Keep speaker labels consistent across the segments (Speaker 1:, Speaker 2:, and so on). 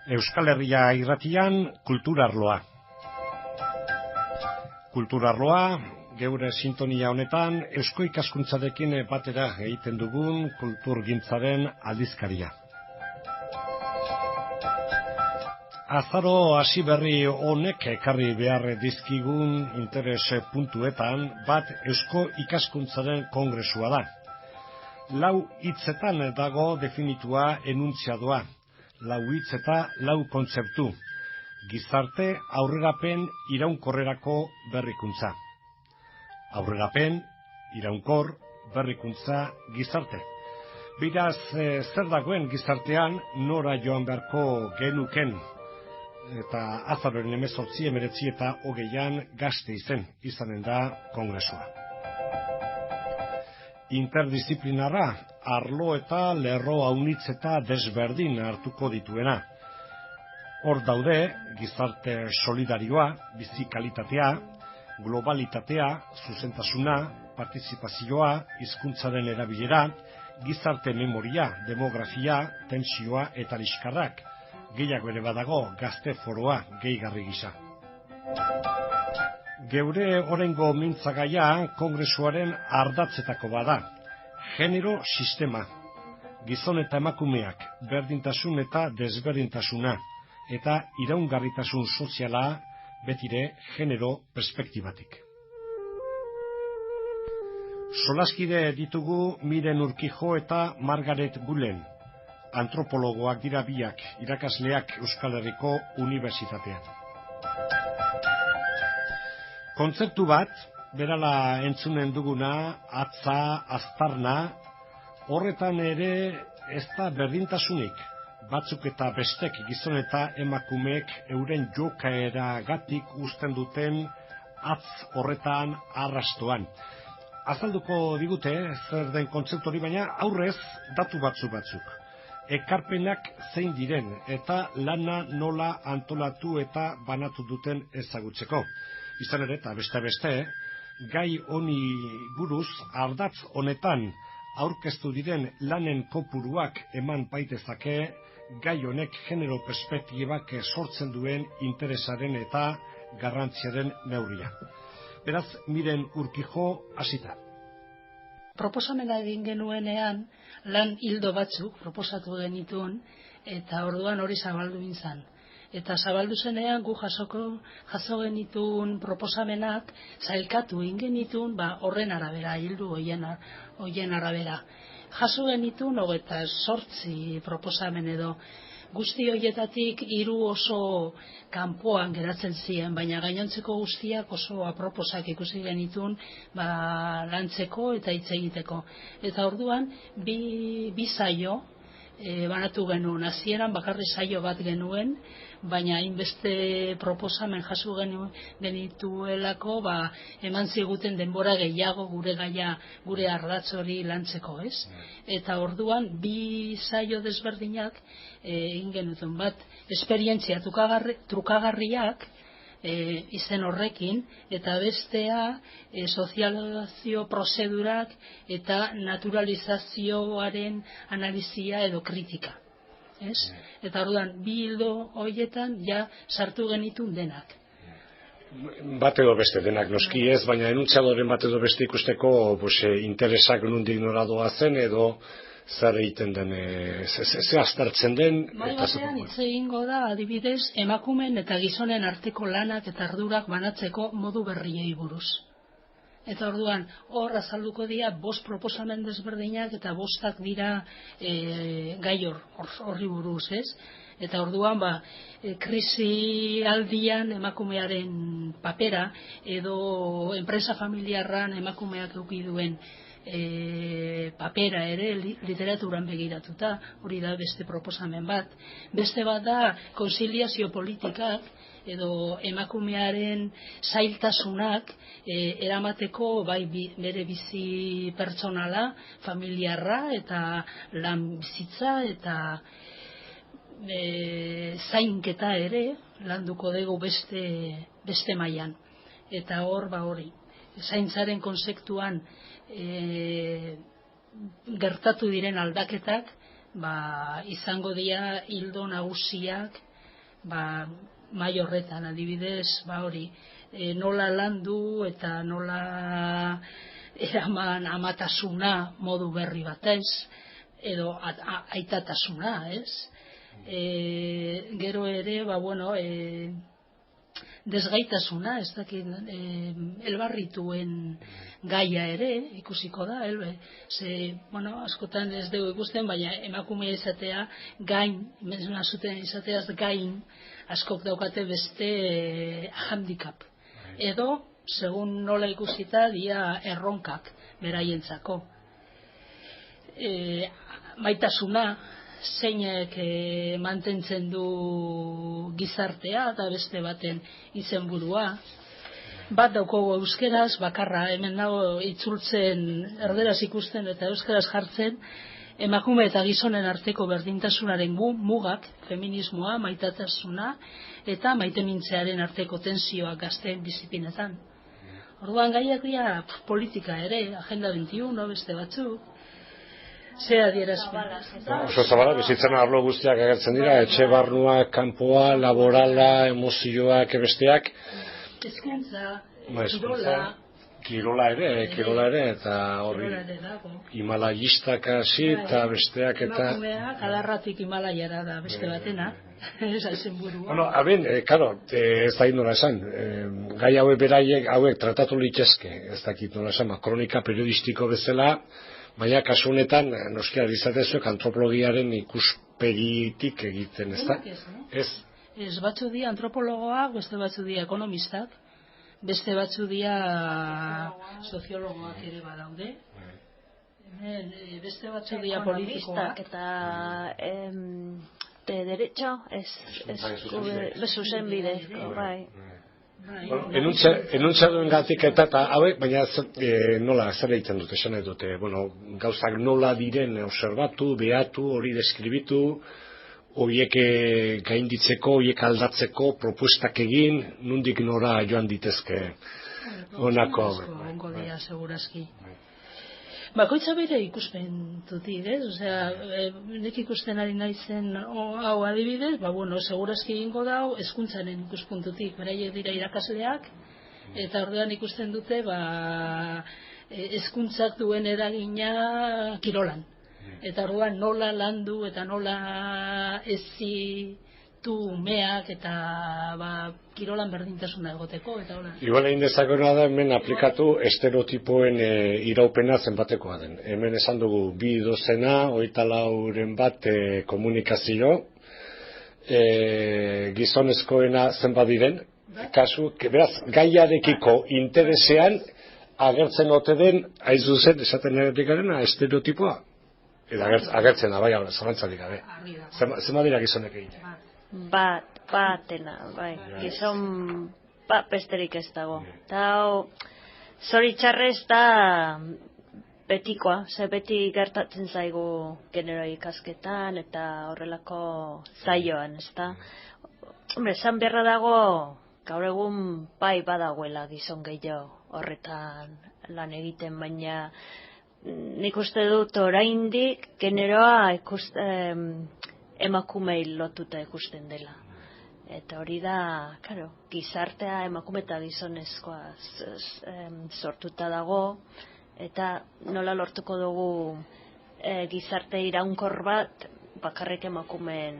Speaker 1: Euskal Herria irratian kulturarloa. Kulturarloa, geure sintonia honetan, eusko ikaskuntzarekin batera egiten dugun kulturgintzaren aldizkaria. Azaro hasi berri honek ekarri behar dizkigun interes puntuetan bat eusko ikaskuntzaren kongresua da. Lau hitzetan dago definitua enuntziadoa. Lau hitz eta lau kontzeptu. Gizarte aurrerapen iraunkorrerako berrikuntza. Aurrerapen, iraunkor, berrikuntza, gizarte. Beraz, zer dagoen gizartean nora joan beharko genuken. Eta azaroren 18, 19 eta 20 Gasteizen izanen da kongresua. Interdisiplinarra, arlo eta lerro aunitz eta desberdin hartuko dituena. Hor daude, gizarte solidarioa, bizi kalitatea, globalitatea, zuzentasuna, partizipazioa, hizkuntzaren erabilera, gizarte memoria, demografia, tentsioa eta liskarrak. Gehiago ere badago, gazte foroa gehigarri gisa. Geure oraingo mintzagaia kongresuaren ardatzetako bada. Genero sistema. Gizon eta emakumeak, berdintasun eta desberdintasuna. Eta iraungarritasun soziala betire genero perspektibatik. Solaskide ditugu Miren Urkijo eta Margaret Bullen. Antropologoak dira biak, irakasleak Euskal Herriko Unibertsitatean. Kontzeptu bat, berala entzunen duguna, atza, aztarna, horretan ere ez da berdintasunik. Batzuk eta bestek gizon eta emakumeek euren jokaeragatik uzten duten atz horretan arrastoan. Azalduko digute zer den kontzeptu hori, baina aurrez datu batzuk. Ekarpenak zein diren eta lana nola antolatu eta banatu duten ezagutzeko. Izan ere eta beste, gai honi buruz ardatz honetan aurkeztu diren lanen kopuruak eman baitezake gai honek genero perspektibak sortzen duen interesaren eta garrantziaren neurria. Beraz, Miren Urkijo hasita.
Speaker 2: Proposamena egin genuenean, lan hildo batzuk proposatu genituen, eta orduan hori zabaldu izan. Eta zabaldu zenean gu jaso genituen proposamenak zailkatu ingenituen, horren arabera, hildu hoien arabera. Jaso genituen 28 proposamen edo. Guzti horietatik 3 oso kanpoan geratzen ziren, baina gainontzeko guztiak oso aproposak ikusi genituen lantzeko eta hitz egiteko. Eta orduan bi saio banatu genuen. Hasieran bakarrik saio bat genuen, baina hainbeste proposamen jaso genituelako eman ziguten denbora gehiago gure gaia, gure ardatz hori lantzeko, ez? Eta orduan bi saio desberdinak egin genuten, bat esperientzia trukagarriak izen horrekin, eta bestea sozializazio prozedurak eta naturalizazioaren analizia edo kritika. Eta orduan, bi hildo horietan sartu genitun denak.
Speaker 1: Bat edo beste denak noski ez, baina enuntziadoren bat edo beste ikusteko interesak nondik nora doazen edo zer egiten den, ze aztertzen den.
Speaker 2: Batean hitz egingo da, adibidez, emakumeen eta gizonen arteko lanak eta ardurak banatzeko modu berriei buruz. Eta orduan, hor azalduko dira 5 proposamen desberdinak eta 5 dira gai horri buruz, ez? Eta orduan, krisi aldian emakumearen papera edo enpresa familiarran emakumeak eduki duen papera ere literaturan begiratuta, hori da beste proposamen bat. Beste bat da konziliazio politikak edo emakumearen zailtasunak eramateko bere bizi pertsonala, familiarra eta lan bizitza eta zainketa ere landuko dugu beste mailan. Eta hor hori. Zaintzaren konzeptuan gertatu diren aldaketak izango dira hildo nagusiak mai horretan adibidez, hori, nola landu eta nola eraman amatasuna modu berri batez, edo aitatasuna, ez? Gero ere, desgaitasuna, ez dakit, elbarrituen gaia ere, ikusiko da, askotan ez dugu ikusten, baina emakumea izatea gain, mezuna zuten izateaz gain, askok daukate beste handicap. Edo, segun nola ikusita, dia erronkak beraientzako. Maitasuna, zeinek mantentzen du gizartea eta beste baten izenburua. Bat daukagu euskeraz, bakarra, hemen dago itzultzen, erderaz ikusten eta euskaraz jartzen, emakume eta gizonen arteko berdintasunaren mugak, feminismoa, maitatasuna eta maitemintzearen arteko tensioak gazteen bizipinetan. Orduan gaiak dira politika ere, Agenda 21, beste batzuk, ze adierazpen.
Speaker 1: Oso zabala, bizitzen arlo guztiak agertzen dira, etxe barnua, kanpoa, laborala, emozioak, besteak.
Speaker 2: Hezkuntza,
Speaker 1: kirola ere, eta horri himalayistak hasi eta besteak eta...
Speaker 2: Emakumeak adarratik Himalayara da beste batena, esan burua.
Speaker 1: Bueno, claro, ez da nola esan, gai hauek tratatu litezke, ez dakit nola esan, kronika periodistiko bezala, baina kasu honetan, noskia dizatezuek antropologiaren ikuspegitik egiten, ez da?
Speaker 2: Ez batzu dia antropologoak, beste batzu dia ekonomistak, beste batzu dia soziologoak ere badaude, beste batzu dia politikoak.
Speaker 3: Eta de derecho, zuzen bidezko, bai.
Speaker 1: Enuntzadoen gatik eta hauek, baina nola, zer egiten dute, esan dute, gauzak nola diren observatu, behatu, hori deskribitu, horiek gainditzeko, horiek aldatzeko, propuestak egin, nondik nora joan ditezke honako.
Speaker 2: Ongo dira, segurazki. Bakoitza bere ikusten dutik, nik ikusten ari naizen hau adibidez, segurazki egingo dau, hezkuntzaren ikuspuntutik, beraiek dira irakasleak, eta ordean ikusten dute, hezkuntzak duen eragina kirolan. Eta orduan nola landu eta nola ezitu umeak eta kirolan berdintasuna egoteko eta hola.
Speaker 1: Igual egin dezakena da hemen aplikatu estereotipoen iraupena zenbatekoa den. Hemen esan dugu 2 dozena, 24 bat komunikazio, gizonezkoena zenbat diren, kasu, beraz, gaiarekiko interesean agertzen ote den, aizu zen, esaten erreplikarena, estereotipoa. Eta agertzen da, bai, zalantzarik gabe. Zenbat dira gizonek egin?
Speaker 3: Batena, bai. Gizon besterik ez dago. Eta zoritxarrez da betikoa, beti gertatzen zaigu genero ikasketan eta horrelako zaioan, ez da? Hombre, esan beharra dago, gaur egun bai badagoela gizon gehiago horretan lan egiten, baina nik uste dut oraindik generoa emakumei lotuta ikusten dela. Eta hori da, gizartea emakume eta gizonezkoa sortuta dago, eta nola lortuko dugu gizarte iraunkor bat bakarrik emakumeen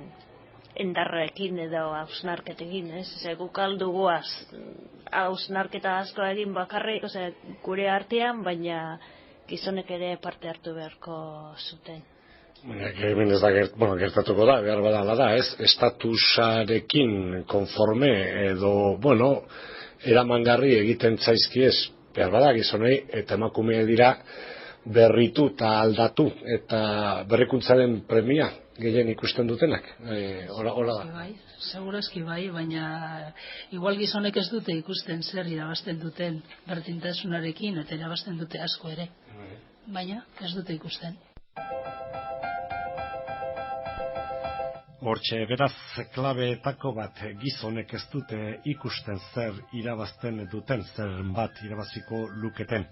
Speaker 3: endarrekin edo hausnarketekin, ez? Guk aldugu hausnarketa asko egin bakarrik, gure artean, baina gizonek ere parte hartu beharko zuten.
Speaker 1: Hemen ez da gertatuko da, behar badala da, ez? Estatusarekin konforme edo, eramangarri egiten zaizkiez, behar bada gizonei, eta emakume dira berritu eta aldatu, eta berrikuntzaren premia gehien ikusten dutenak. Hola da.
Speaker 2: Segurazki bai, baina igual gizonek ez dute ikusten zer irabazten duten berdintasunarekin, eta irabazten dute asko ere. Baina ez dute ikusten.
Speaker 1: Hortxe, beraz, klabeetako bat, gizonek ez dute ikusten zer irabazten duten, zer bat irabaziko luketen.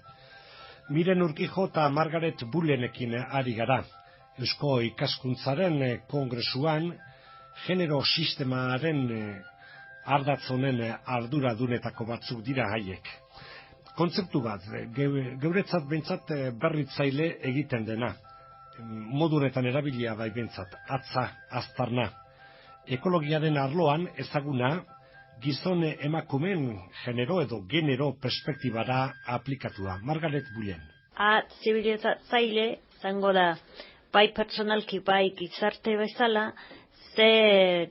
Speaker 1: Miren Urkijo eta Margaret Bullenekin ari gara. Eusko Ikaskuntzaren kongresuan, genero sistemaren ardatzonen arduradunetako batzuk dira haiek. Kontzeptu bat, geuretzat behintzat berritzaile egiten dena, modu honetan erabilia bai behintzat, atza, aztarna. Ekologiaren arloan ezaguna gizon emakumeen genero edo genero perspektibara aplikatua. Margaret Bullen.
Speaker 3: Zibilizatzaile zango da, bai pertsonalki, bai gizarte bezala, ze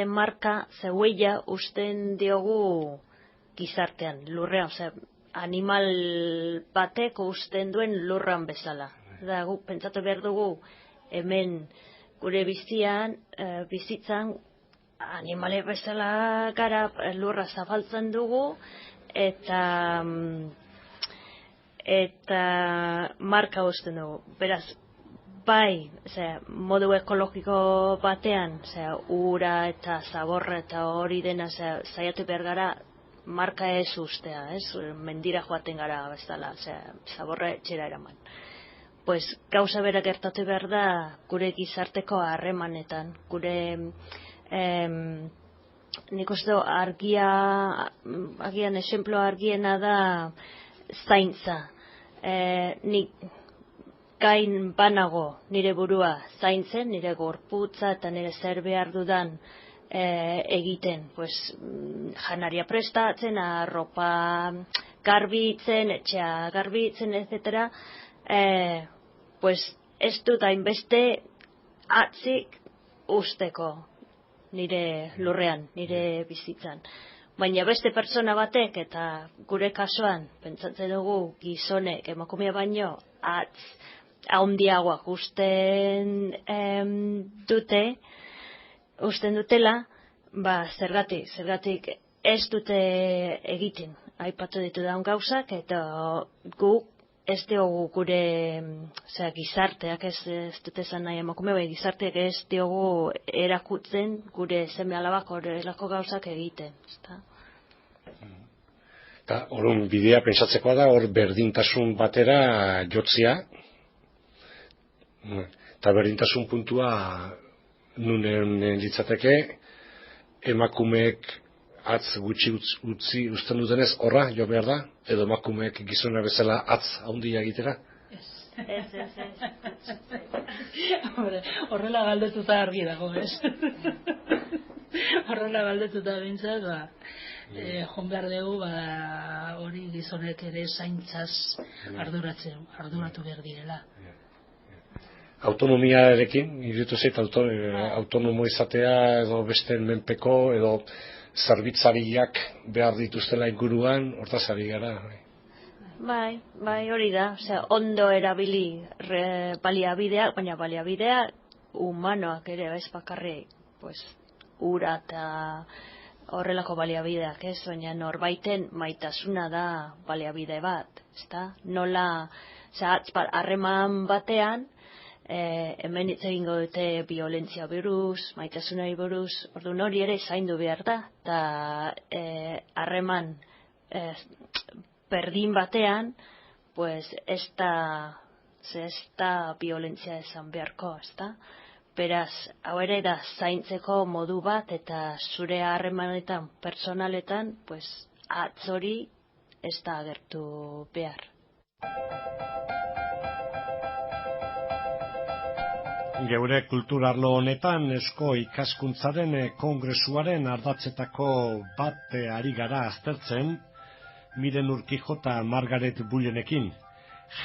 Speaker 3: marka, ze huella usten diogu gizartean, lurrean, animal batek usten duen lurran bezala. Da, gu pentsatu behar dugu hemen gure bizitzan animale bezala gara, lurra zabaltzen dugu eta marka usten dugu. Beraz, bai, modu ekologiko batean, ura eta zaborra eta hori dena saiatu behar gara marka ez ustea, mendira joaten gara bezala, zaborra etxera eraman. Pues gauza bera gertatu behar da gure gizarteko harremanetan, gure nik uste agian esenplo argiena da zaintza. Nik gain banago nire burua zaintzen, nire gorputza eta nire zer behar dudan egiten, pues janaria prestatzen, arropa garbitzen, etxea garbitzen, etc. Pues ez dut hainbeste atzik usteko nire lurrean, nire bizitzan. Baina beste pertsona batek, eta gure kasuan, pentsatzen dugu gizonek emakumea baino atz handiagoak usten dutela, zergatik ez dute egiten aipatu ditudan gauzak, eta gu ez diogu gure gizarteak, ez dute esan nahi emakume, bai gizarteak ez diogu erakutzen gure seme alabak horrelako gauzak egiten.
Speaker 1: Eta orduan bidea pentsatzekoa da, hor berdintasun batera jotzea, eta berdintasun puntua nunen litzateke, emakumeek atz gutxi utzi usten dutenez horra jo behar da, edo emakumeek gizona bezala atz handia egitera?
Speaker 3: Ez.
Speaker 2: Horrela galdetuta argi dago, ez? Horrela galdetuta bintzat, joan behar dugu, hori gizonek ere zaintzaz arduratu behar direla.
Speaker 1: Autonomiarekin, iruditu zait, autonomo izatea, edo besteen menpeko, edo zerbitzariak behar dituztela inguruan, hortaz ari gara.
Speaker 3: Bai, hori da, ondo erabili baliabideak, baina baliabideak humanoak ere, ez bakarri, ura eta horrelako baliabideak, ez, baina norbaiten maitasuna da baliabide bat, ezta? Nola, harreman batean, hemen hitz egingo dute violentzia buruz, maitasunari buruz, orduan hori ere zaindu behar da, eta harreman berdin batean, ez da violentzia esan beharko, ezta? Beraz, hau ere da zaintzeko modu bat, eta zure harremanetan, personaletan, atz hori ez da agertu behar.
Speaker 1: Geure kulturarlo honetan Eusko Ikaskuntzaren Kongresuaren ardatzetako bat ari gara aztertzen, Miren Urkijo eta Margaret Bullenekin.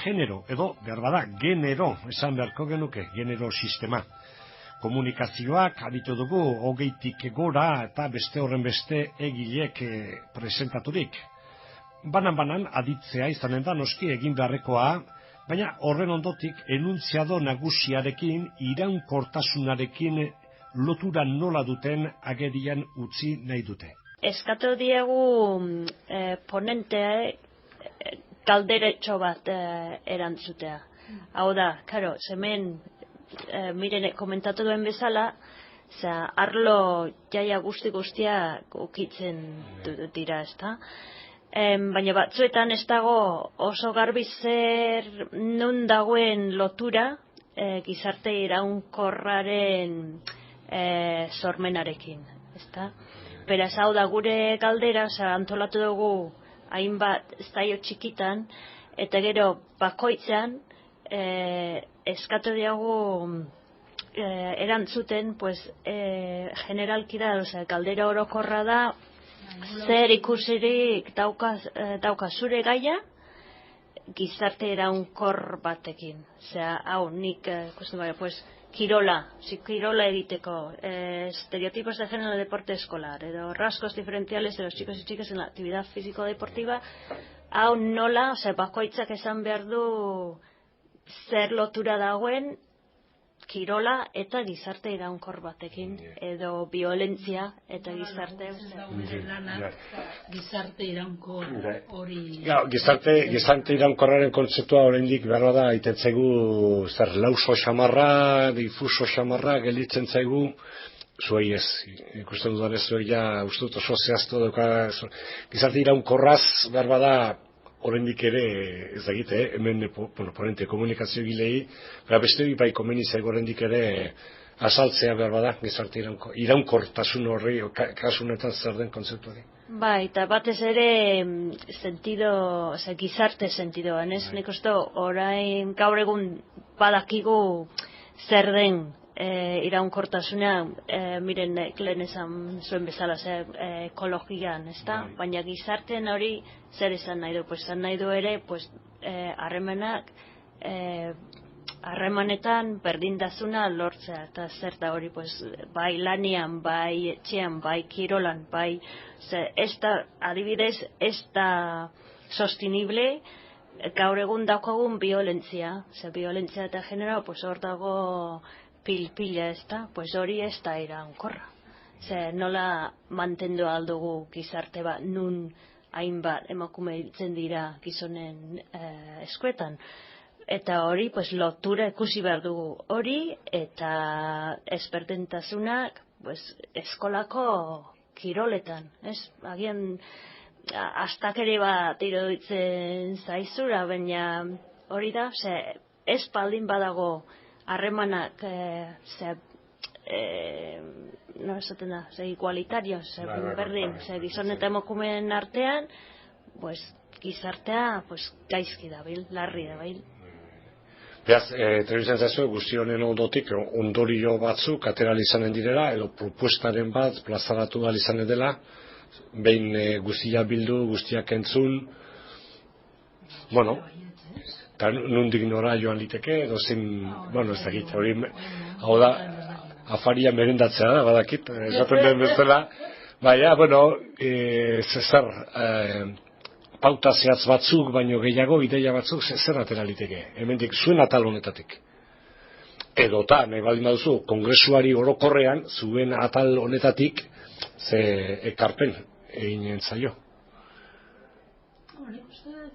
Speaker 1: Genero, edo, berbada, genero, esan beharko genuke, genero sistema. Komunikazioak aditu dugu, 20tik gora eta beste horren beste egilek presentaturik. Banan aditzea izanen da noski egin beharrekoa, baina horren ondotik enuntziado nagusiarekin, iraunkortasunarekin lotura nola duten agerian utzi nahi dute.
Speaker 3: Eskatu diegu ponentea galderetxo bat erantzutea. Hau da, karo, hemen Miren komentatu duen bezala, arlo jaia guztia ukitzen dira, ezta? Baina batzuetan ez dago oso garbi zer nun dagoen lotura gizarte iraunkorraren sormenarekin, ezta? Beraz, hau da gure galdera, antolatu dugu hainbat zaio txikitan, eta gero bakoitzean eskatu diagu erantzuten, pues, generalki da, galdera orokorra da, zer ikusirik dauka zure gaia gizarte iraunkor batekin. Osea, hau nik pues, kirola egiteko, estereotipos de género en el deporte escolar, edo rasgos diferenciales de los chicos y chicas en la actividad físico-deportiva, hau nola, bakoitzak esan behar du zer lotura dagoen kirola eta gizarte iraunkor batekin, edo violentzia eta gizarte
Speaker 2: iraunkor hori...
Speaker 1: Gizarte iraunkorraren kontzeptua oraindik behar da egiten zaigu zer lauso xamarra, difuso xamarra gelditzen zaigu, zuei ez, ikusten dudan ez zuei ja uste dut oso zehaztu dauka gizarte iraunkorraz behar bada oraindik ere ez da egite, hemen ponente komunikazio gilei, beste bai komeni zaigu oraindik ere azaltzea behar bada gizarte iraunkortasun horri, kasunetan zer den kontzeptu hori.
Speaker 3: Bai, eta batez ere gizarte sentidoan, ez? Nik uste orain gaur egun badakigu zer den iraunkortasuna, miren lehen esan zuen bezala ekologian, ezta? Baina gizartean hori zer esan nahi du? Pues esan nahi du ere, pues harremanak harremanetan berdintasuna lortzea, eta zer da hori, pues bai lanian, bai etxean, bai kirolan, bai adibidez ez da sostenible gaur egun daukagun violentzia, violentzia eta genero, pues hor dago pil-pila, ez da, pues hori ez da iraunkorra. Nola mantendu aldugu gizarte bat, nun hainbat emakume hiltzen dira gizonen eskuetan. Eta hori, pues, lotura ikusi behar dugu hori, eta ezberdintasunak, pues, eskolako kiroletan, ez? Agian, astakeri bat iruditzen zaizura, baina hori da, ez baldin badago harremanak, no esaten da, igualitarios, berdin, gizon eta emakumeen artean, pues, gizartea, pues, gaizki dabil, larri dabil.
Speaker 1: Beraz, telebizan zaizu, guzti honen ondotik, ondorio batzuk atera izanen direla, edo propuestaren bat plazaratu da izanen dela, behin guztia bildu, guztiak entzun, bueno, eta nondik nora joan liteke, edo zin, bueno, ez dakit, hori, hau da, afaria merendatzea da, badakit, esaten den bezala, baina, bueno, zer, pauta zehatz batzuk, baino gehiago, ideia batzuk, zer atera liteke, hemendik zuen atal honetatik. Edota, nahi baldin baduzu, kongresuari orokorrean, zuen atal honetatik, ze ekarpen egin zaio.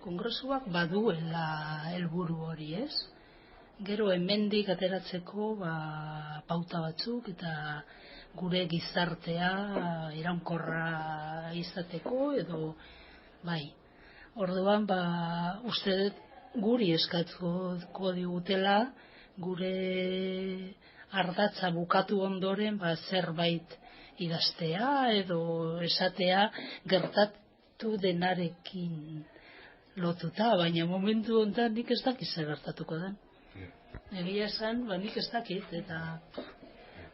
Speaker 2: Kongresuak baduela helburu hori, ez? Gero hemendik ateratzeko pauta batzuk eta gure gizartea iraunkorra izateko edo bai. Orduan, uste guri eskatuko digutela, gure ardatza bukatu ondoren, zerbait idaztea edo esatea gertatu denarekin lotuta, baina momentu honetan nik ez dakit zer gertatuko den. Egia esan, nik ez dakit, eta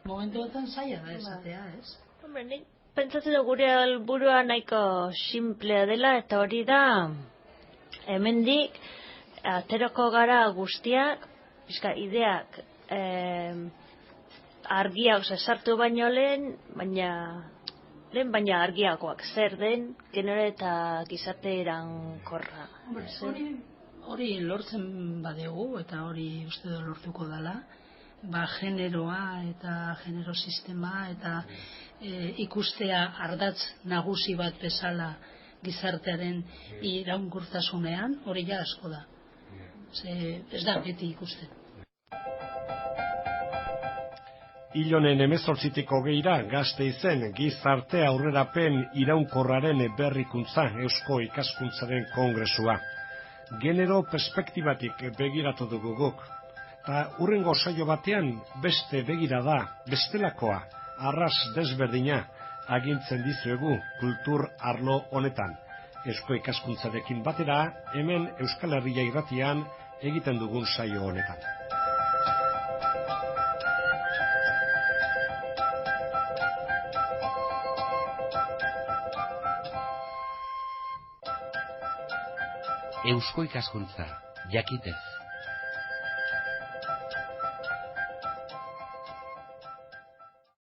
Speaker 2: momentu honetan zaila da esatea, ez?
Speaker 3: Hombre, nik pentsatzen dugu gure helburua nahiko simplea dela, eta hori da, hemendik aterako gara guztiak, ideak argiak, sartu baino lehen, baina argiagoak zer den, genero eta gizarte iraunkorra.
Speaker 2: Hori lortzen badegu, eta hori uste da lortuko dela, generoa eta genero sistema eta ikustea ardatz nagusi bat bezala gizartearen iraunkortasunean, hori ja asko da. Ez da beti ikusten.
Speaker 1: Ilonen 18-20 Gasteizen gizarte aurrerapen iraunkorraren berrikuntza Eusko Ikaskuntzaren Kongresua. Genero perspektibatik begiratu dugu guk. Ta hurrengo saio batean beste begirada, bestelakoa, arras desberdina agintzen dizuegu kultur arlo honetan. Eusko ikaskuntzarekin batera, hemen Euskal Herria Irratian egiten dugun saio honetan.
Speaker 4: Eusko ikaskuntza, jakitez.